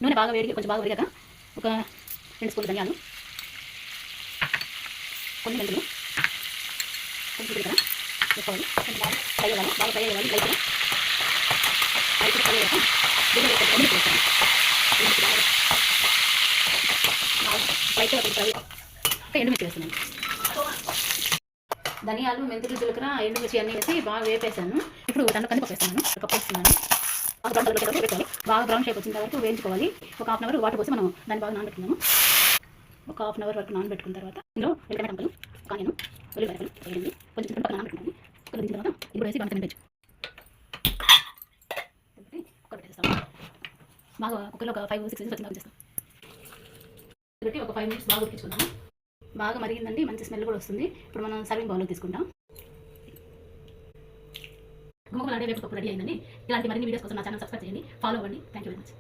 నూనె బాగా కొంచెం బాగా వేడిగాక ఒక 2 స్పూన్లు ధనియాలు, కొన్ని మెంతులు, కొంచెం జీలకర్ర వేసుకోవాలి. కొంచెం బాగా ఫ్రై అవ్వాలి, లైట్గా ఫ్రై అయ్యాక దీనిలో ఎండుమిర్చి వేస్తాను. లైట్గా కొంచెం ఫ్రై ఇంకా ఎండుమిర్చి వేస్తున్నాను. ధనియాలు, మెంతులు, జీలకర్ర, ఎండుమిర్చి అన్నీ వేసి బాగా వేపేసాను. ఇప్పుడు దాంట్లో కందిపప్పు వేస్తున్నాను. ఒక కప్పు వేస్తున్నాను. బాగా బ్రౌన్ షేప్ వచ్చిన వరకు వేయించుకోవాలి. ఒక హాఫ్ అన్ అవర్ వాటర్ పోసి మనం దాన్ని బాగా నానబెట్టుకున్నాము. ఒక హాఫ్ అన్ అవర్ వరకు నానబెట్టుకున్న తర్వాత ఇందులో ఎండుమిరపకాయ ముక్కలు, ఆనియన్, ఉల్లిపాయలు వేయండి. కొంచెం పక్కన నానబెట్టుకున్నాము. కుక్కర్ దించిన తర్వాత ఇప్పుడు వేసి బాగా కలిపేయచ్చు. కుక్కర్ పెట్టేస్తాము. బాగా కుక్కర్లో ఒక 5-6 విజిల్స్ వచ్చిన చేస్తాం. పెట్టి ఒక 5 మినిట్స్ బాగా ఉడికించుకుందాము. బాగా మరిగిందండి, మంచి స్మెల్ కూడా వస్తుంది. ఇప్పుడు మనం సర్వింగ్ బౌల్లో తీసుకుంటాం. గుమ్మగుమ్మలాడే వేపుడు పప్పు రెడీ అయిందండి. ఇలాంటి మరిన్ని వీడియోస్ కోసం నా ఛానల్ సబ్స్క్రైబ్ చేయండి, ఫాలో అవ్వండి. Thank you very much.